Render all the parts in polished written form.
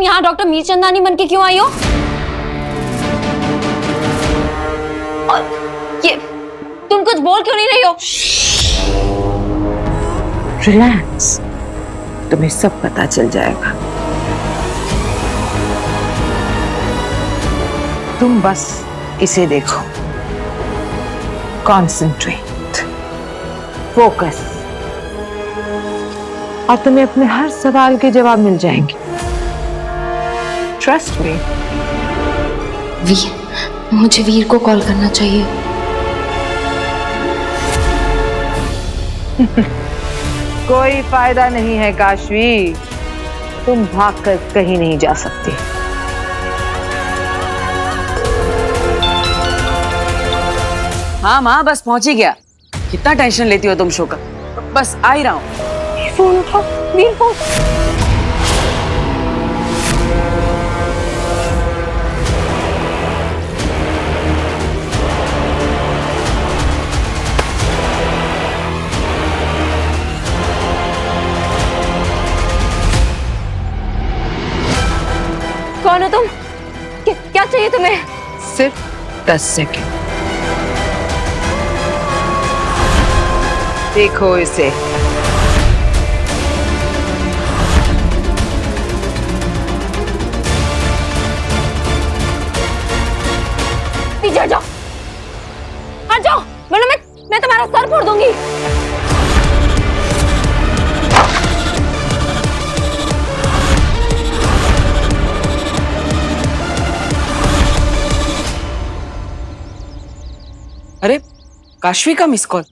यहाँ डॉक्टर मीरचंदानी बन के क्यों आई हो? और ये तुम कुछ बोल क्यों नहीं रही हो? रिलैक्स, तुम्हें सब पता चल जाएगा। तुम बस इसे देखो, कॉन्सेंट्रेट, फोकस, और तुम्हें अपने हर सवाल के जवाब मिल जाएंगे। Trust me. वीर, मुझे वीर को कॉल करना चाहिए। कोई फायदा नहीं है काशवी, तुम भागकर कहीं नहीं जा सकती। हाँ माँ, बस पहुंच ही गया। कितना टेंशन लेती हो तुम शो का? बस आ ही रहा हूँ। फोन उठाओ, वीर फोन। कौन हो तुम? क्या चाहिए तुम्हें? सिर्फ 10 सेकंड। देखो इसे। पीछे हट जाओ, हट जाओ, वरना मैं तुम्हारा सर फोड़ दूंगी। अरे काशवी का मिस कॉल।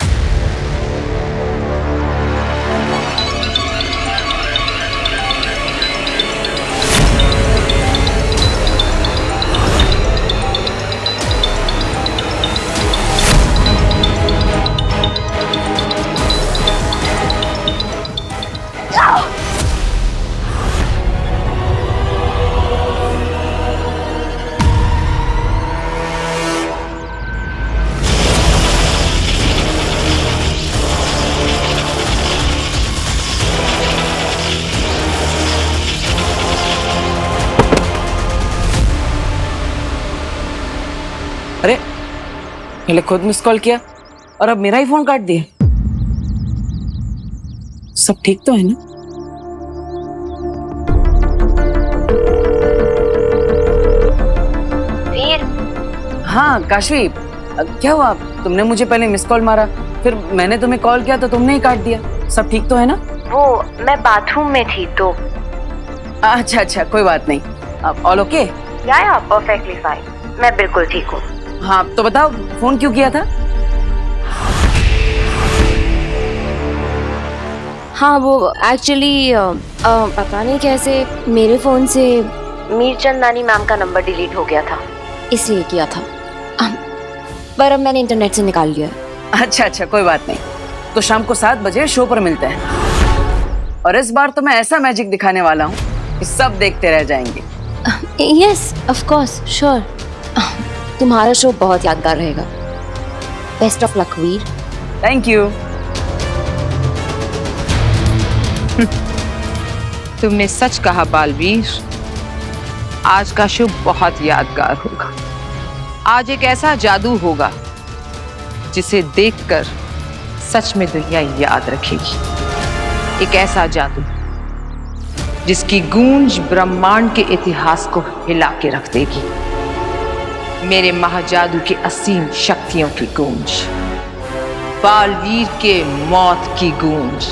अरे पहले खुद मिस कॉल किया और अब मेरा ही फोन काट दिया। सब ठीक तो है ना? वीर। हाँ काशवी, क्या हुआ? तुमने मुझे पहले मिस कॉल मारा, फिर मैंने तुम्हें कॉल किया तो तुमने ही काट दिया। सब ठीक तो है ना? वो मैं बाथरूम में थी तो। अच्छा अच्छा, कोई बात नहीं। All okay? या परफेक्टली फाइन, मैं बिल्कुल ठीक हूँ। हाँ तो बताओ, फोन क्यों किया था? हाँ वो एक्चुअली पता नहीं कैसे मेरे फोन से मीरचंदानी मैम का नंबर डिलीट हो गया था, इसलिए किया था। पर अब मैंने इंटरनेट से निकाल लिया है। अच्छा अच्छा, कोई बात नहीं। तो शाम को 7 बजे शो पर मिलते हैं, और इस बार तो मैं ऐसा मैजिक दिखाने वाला हूँ कि सब देखते रह जाएंगे। Yes of course, sure. तुम्हारा शो बहुत यादगार रहेगा। Best of luck Veer. Thank you. तुमने सच कहा बालवीर, आज का शो बहुत यादगार होगा। आज एक ऐसा जादू होगा जिसे देखकर सच में दुनिया याद रखेगी। एक ऐसा जादू जिसकी गूंज ब्रह्मांड के इतिहास को हिला के रख देगी। मेरे महाजादू की असीम शक्तियों की गूंज, बालवीर के मौत की गूंज,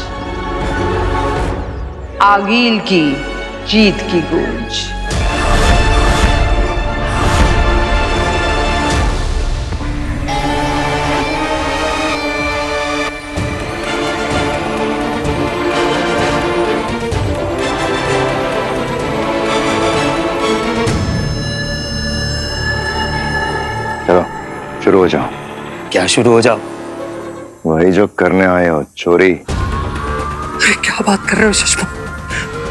आगील की जीत की गूंज। चलो शुरू हो जाओ। क्या शुरू हो जाओ? वही जो करने आए हो, चोरी। अरे क्या बात कर रहे हो सुषमा?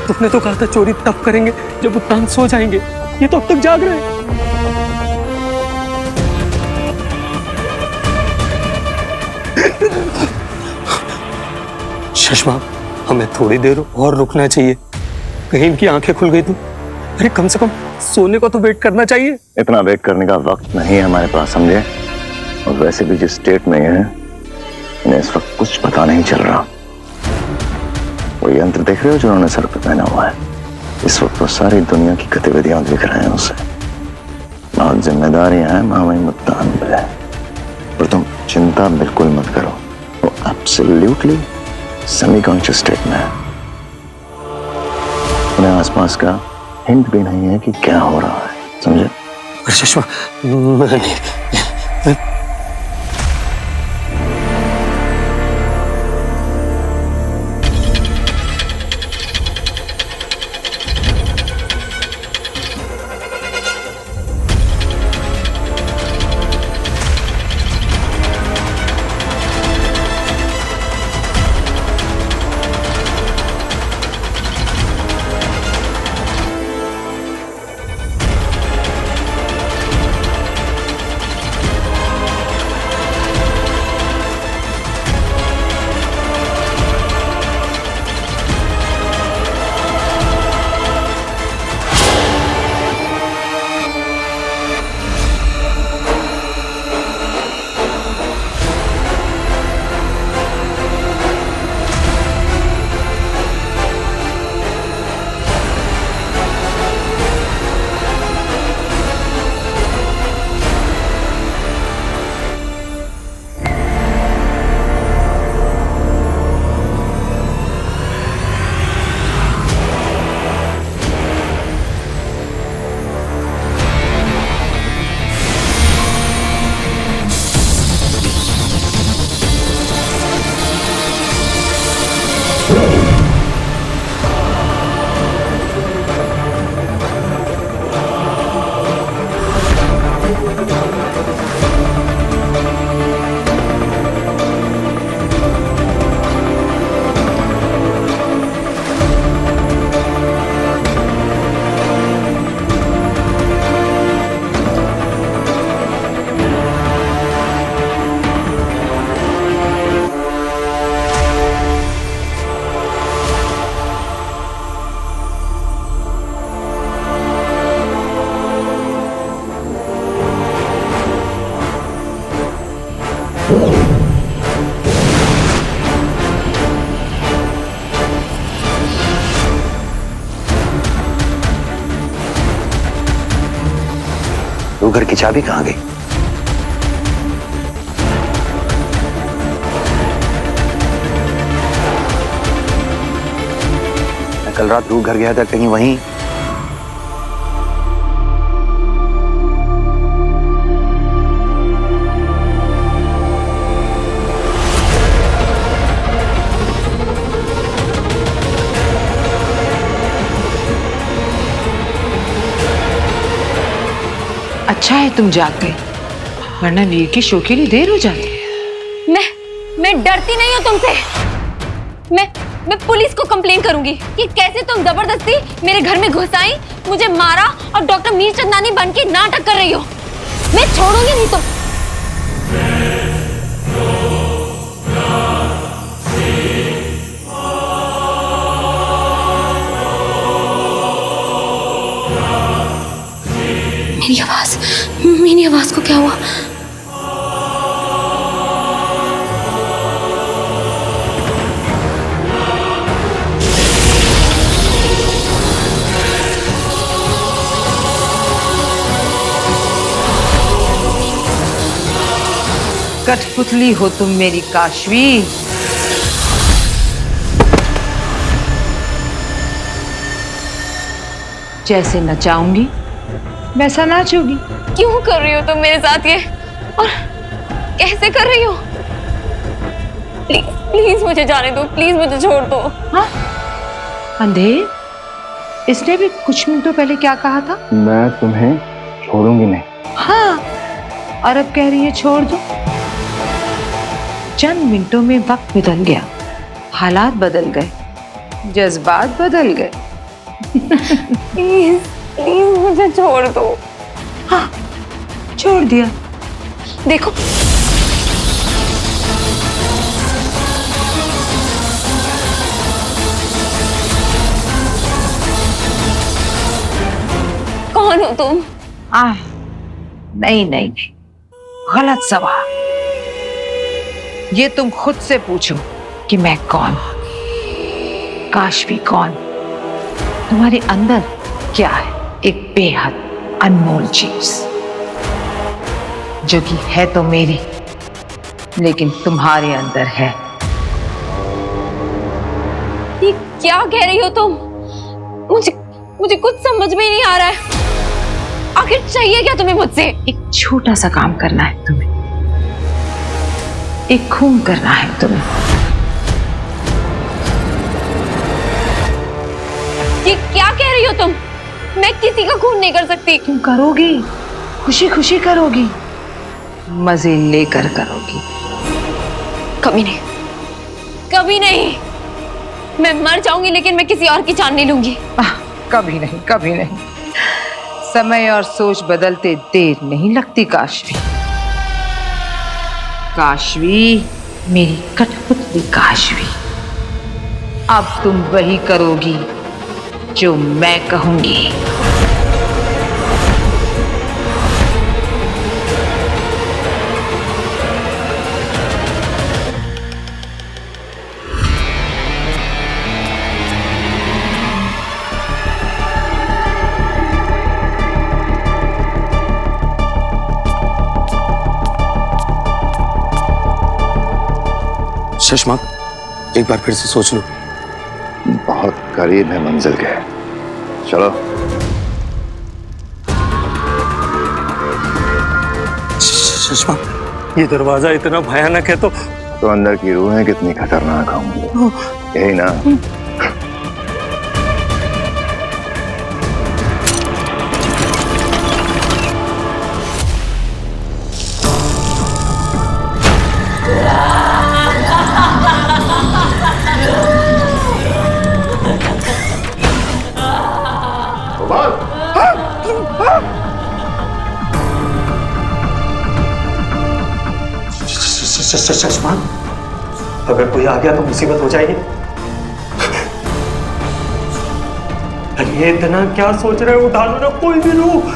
तुमने तो कहा था चोरी तब करेंगे जब उत्तान सो जाएंगे। ये तो अब तक जाग रहे हैं। सुषमा, हमें थोड़ी देर और रुकना चाहिए। कहीं इनकी आंखें खुल गई तो अरे कम से कम सोने को तो वेट करना चाहिए। इतना वेट करने का वक्त नहीं है हमारे पास, समझे? और वैसे भी जिस स्टेट में है इन्हें इस वक्त कुछ पता नहीं चल रहा। वो यंत्र देख रहे हो जो उन्होंने सर पे पहना हुआ है? इस वक्त वो सारी दुनिया की गतिविधियां दिख रहे हैं उसे। बहुत जिम्मेदारियां हैं मामा मुत्तान पे, और तुम चिंता बिल्कुल मत करो, वो एब्सोल्युटली सेमी कॉन्शियस स्टेट में है। उन्हें आसपास का हिंट भी नहीं है कि क्या हो रहा है, समझे? अरे सुषमा, मैं वो घर की चाबी कहाँ गई? मैं कल रात रूह घर गया था, कहीं वहीं? अच्छा है तुम जाग गए, वरना वीर की शो के लिए देर हो जाती। मैं डरती नहीं हूँ तुमसे। मैं पुलिस को कंप्लेन करूंगी कि कैसे तुम जबरदस्ती मेरे घर में घुस आई, मुझे मारा और डॉक्टर मीर चंदानी बन के नाटक कर रही हो। मैं छोड़ूंगी नहीं तुम। मेरी आवाज को क्या हुआ? कठपुतली हो तुम मेरी काशवी। जैसे नचाऊंगी वैसा नाचोगी। क्यों कर रही हो तुम मेरे साथ ये, और कैसे कर रही हो? प्लीज प्लीज मुझे जाने दो, प्लीज मुझे छोड़ दो। हाँ अंधेर, इसने भी कुछ मिनटों पहले क्या कहा था? मैं तुम्हें छोड़ूंगी नहीं। हाँ, और अब कह रही है छोड़ दो। चंद मिनटों में वक्त बदल गया, हालात बदल गए, जज्बात बदल गए। प्लीज प्लीज मुझे छोड़ दो। हाँ, छोड़ दिया। देखो कौन हो तुम? नहीं नहीं, गलत सवाल। ये तुम खुद से पूछो कि मैं कौन, काशवी कौन। तुम्हारे अंदर क्या है? एक बेहद अनमोल चीज जो कि है तो मेरी, लेकिन तुम्हारे अंदर है। ये क्या कह रही हो तुम? मुझे कुछ समझ में ही नहीं आ रहा है। आखिर चाहिए क्या तुम्हें मुझसे? एक छोटा सा काम करना है तुम्हें, एक खून करना है तुम्हें। ये क्या कह रही हो तुम? मैं किसी का खून नहीं कर सकती। क्यों करोगी? खुशी खुशी करोगी, मजे लेकर करोगी। कभी नहीं, कभी नहीं। मैं मर जाऊंगी लेकिन मैं किसी और की जान नहीं लूंगी। कभी नहीं, कभी नहीं। समय और सोच बदलते देर नहीं लगती काशवी। काशवी, मेरी कठपुतली काशवी, अब तुम वही करोगी जो मैं कहूंगी। शशमाक, एक बार फिर से सोच लो। बहुत करीब है मंजिल के। चलो। शशमाक, ये दरवाजा इतना भयानक है तो अंदर की रूहें कितनी खतरनाक होंगी, यही ना? शशमाक, अगर कोई आ गया तो मुसीबत हो जाएगी। अरे ये इतना क्या सोच रहे हो? उठा लो ना कोई भी रूह।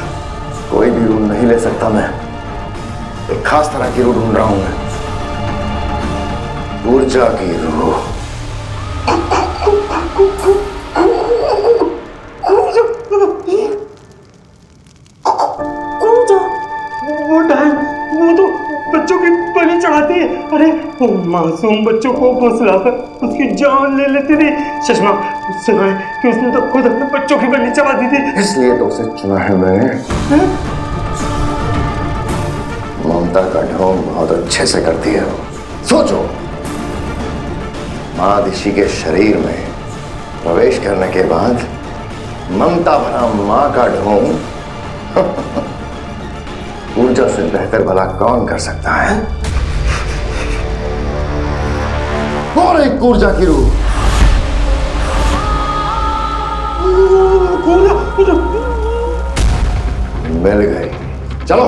कोई भी रूह नहीं ले सकता मैं, एक खास तरह की रूह ढूंढ रहा हूं मैं, ऊर्जा की रूह। वो तो बच्चों की बलि चढ़ाती है। अरे वो मासूम बच्चों को फुसलाकर उसकी जान ले लेती थी। शशमा, सुना है कि उसने तो खुद अपने बच्चों की बलि चढ़ा दी थी। इसलिए तो उसे चुना है मैंने। ममता का ढोंग बहुत अच्छे से करती है वो। सोचो, मादिशी के शरीर में प्रवेश करने के बाद ममता भरा मां का ढोंग ऊर्जा से बेहतर भला कौन कर सकता है? और एक ऊर्जा की रूह। मिल गई। चलो।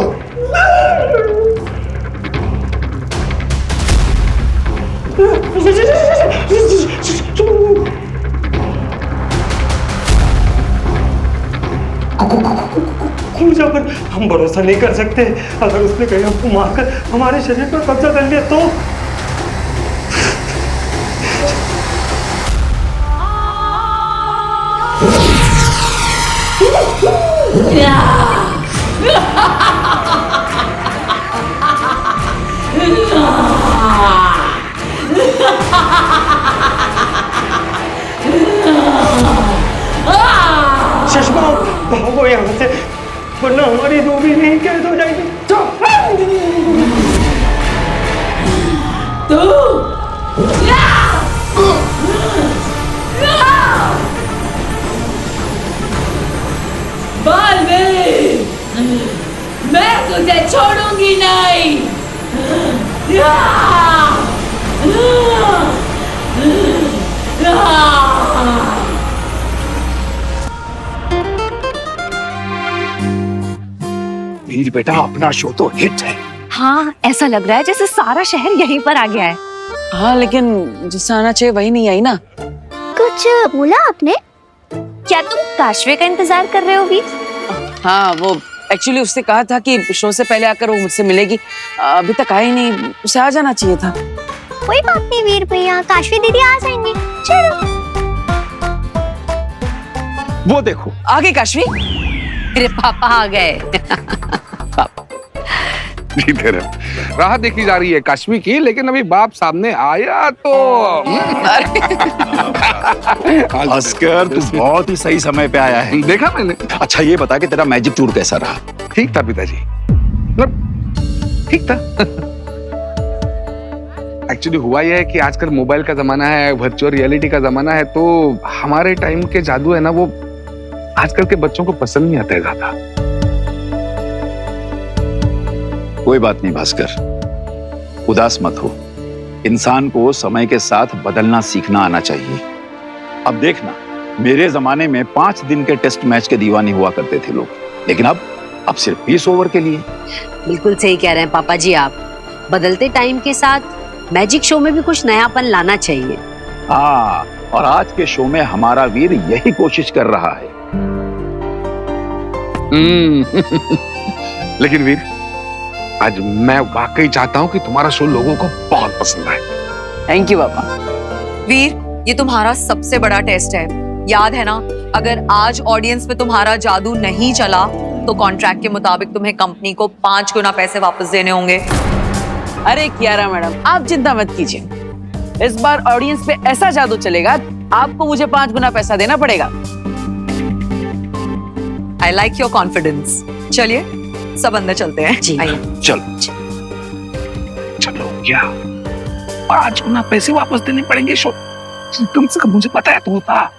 ऊर्जा पर हम भरोसा नहीं कर सकते। अगर उसने कहीं हमको मारकर हमारे शरीर पर कब्जा कर लिया तो? शशमा, भागो यहाँ से, वरना हमारी रूह भी नहीं कैद हो जाएगी। बालवीर, मैं तुझे छोड़ूंगी नहीं। वीर बेटा, अपना शो तो हिट है। हाँ, ऐसा लग रहा है जैसे सारा शहर यहीं पर आ गया है। हाँ, लेकिन जिससे आना चाहिए वही नहीं आई ना। कुछ बोला आपने? क्या तुम काशवी का इंतजार कर रहे हो वीर? हाँ, वो एक्चुअली उसने कहा था कि शो से पहले आकर वो मुझसे मिलेगी। अभी तक आई नहीं, उसे आ जाना चाहिए था। कोई बात नहीं वीर भैया, काशवी दीदी आ जाएंगी। चलो। वो देखो आ गई काशवी। मेरे पापा आ गए। जीते रहो। राह देखी जा रही है काश्मी की, लेकिन अभी बाप सामने आया तो अस्कर, तू बहुत ही सही समय पे आया है। देखा मैंने। अच्छा ये बता कि तेरा मैजिक टूर कैसा रहा? ठीक था पिताजी, मतलब ठीक था। एक्चुअली हुआ यह है कि आजकल मोबाइल का जमाना है, वर्चुअल रियलिटी का जमाना है, तो हमारे टाइम के जादू है ना, वो आजकल के बच्चों को पसंद नहीं आता है ज्यादा। कोई बात नहीं भास्कर, उदास मत हो। इंसान को समय के साथ बदलना सीखना आना चाहिए। अब देखना, मेरे जमाने में 5 दिन के टेस्ट मैच के दीवाने हुआ करते थे लोग, लेकिन अब सिर्फ 20 ओवर के लिए। बिल्कुल सही कह रहे हैं पापा जी आप। बदलते टाइम के साथ मैजिक शो में भी कुछ नयापन लाना चाहिए। हाँ, और आज के शो में हमारा वीर यही कोशिश कर रहा है। लेकिन वीर, आज मैं वाकई चाहता हूं कि तुम्हारा शो लोगों को बहुत पसंद आए। थैंक यू पापा। वीर, ये तुम्हारा सबसे बड़ा टेस्ट है, याद है ना? अगर आज ऑडियंस में तुम्हारा जादू नहीं चला तो कॉन्ट्रैक्ट के मुताबिक तुम्हें कंपनी को 5 गुना पैसे वापस देने होंगे। अरे कियारा मैडम, आप चिंता मत कीजिए। इस बार ऑडियंस पे ऐसा जादू चलेगा, आपको मुझे 5 गुना पैसा देना पड़ेगा। I like your confidence. चलिए सब अंदर चलते हैं। जी। आइए। चलो चलो, क्या 5 गुना पैसे वापस देने पड़ेंगे? शो कम से कम मुझे पता है, तू बता।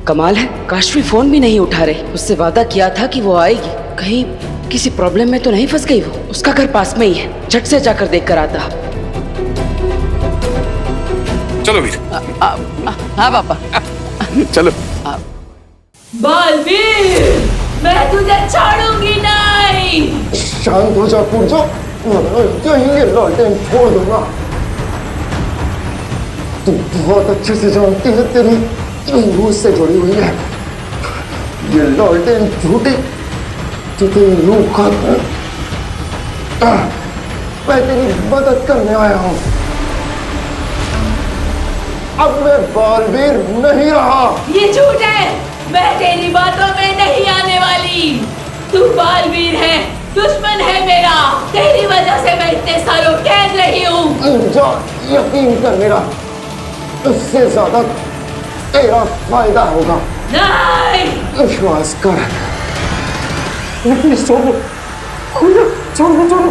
कमाल है, काशवी फोन भी नहीं उठा रही। उससे वादा किया था कि वो आएगी। कहीं किसी प्रॉब्लम में तो नहीं फंस गई वो? उसका घर पास में ही है, झट से जाकर देख कर आता। चलो वीर। हाँ पापा। चलो। बालवीर, मैं तुझे छोड़ूंगी नहीं। शांत हो जा पूजा, कहीं ये लालटेन छोड़ दूंगा। तू बहुत अच्छे से जानती है, तेरी रूह से जुड़ी हुई है। ये लालटेन झूठी जो तेरी रूह का, मैं तेरी मदद करने आया हूँ। अब मैं बालवीर नहीं रहा। ये झूठ है, मैं तेरी बातों में नहीं आने वाली। तू बालवीर है, दुश्मन है मेरा। तेरी वजह से मैं इतने सालों कैद रही हूँ। जा, यकीन कर मेरा, उससे ज्यादा तेरा फायदा होगा। नहीं, विश्वास कर। प्लीज छोड़ो, छोड़ो छोड़ो।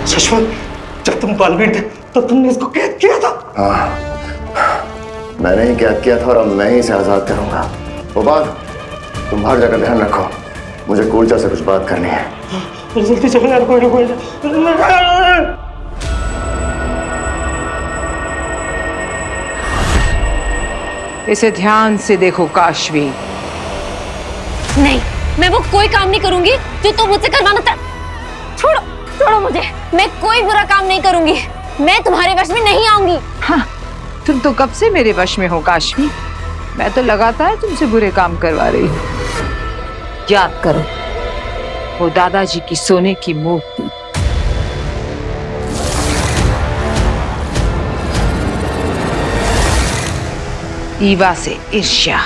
शश्वत, जब तुम बालवीर थे तो तुमने इसको कैद किया था। हाँ, मैंने ही कैद किया था और अब मैं ही इसे आजाद करूंगा। वो बात तुम हर जगह ध्यान रखो, मुझे कूलचा से कुछ बात करनी है। जल्दी चलो यार, कोई ना कोई। इसे ध्यान से देखो काशवी। नहीं, मैं वो कोई काम नहीं करूंगी जो तुम मुझसे करवाना था। छोड़ो, छोड़ो मुझे। मैं कोई बुरा काम नहीं करूंगी। मैं तुम्हारे वश में नहीं आऊंगी। हाँ, तुम तो कब से मेरे वश में हो काशवी। मैं तो लगातार तुमसे बुरे काम करवा रही हूँ। याद करो वो दादाजी की सोने की मूर्ति, ईवा से ईर्ष्या,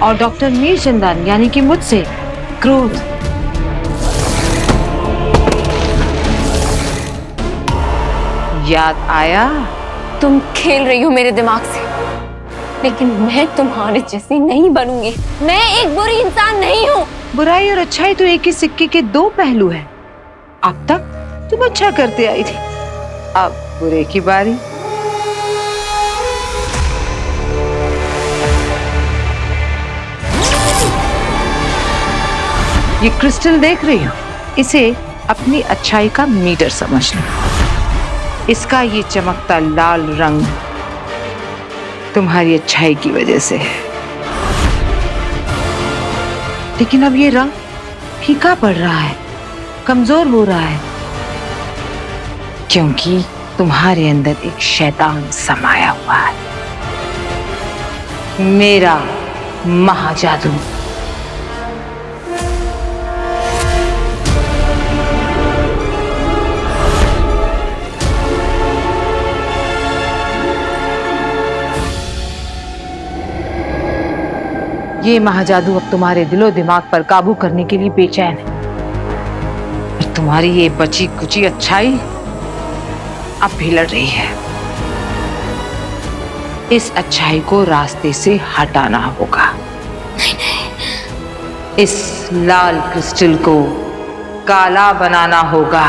और डॉक्टर मीरचंदान यानी कि मुझसे क्रोध। याद आया? तुम खेल रही हो मेरे दिमाग से, लेकिन मैं तुम्हारे जैसी नहीं बनूंगी। मैं एक बुरी इंसान नहीं हूँ। बुराई और अच्छाई तो एक ही सिक्के के 2 पहलू हैं। अब तक तुम अच्छा करते आई थी, अब बुरे की बारी। ये क्रिस्टल देख रही हो, इसे अपनी अच्छाई का मीटर समझ लो। इसका ये चमकता लाल रंग तुम्हारी अच्छाई की वजह से है, लेकिन अब ये रंग फीका पड़ रहा है, कमजोर हो रहा है। क्योंकि तुम्हारे अंदर एक शैतान समाया हुआ है, मेरा महाजादू। ये महाजादू अब तुम्हारे दिलो दिमाग पर काबू करने के लिए बेचैन है। और तुम्हारी ये बची कुची अच्छाई अब बिगड़ रही है। इस अच्छाई को रास्ते से हटाना होगा। इस लाल क्रिस्टल को काला बनाना होगा।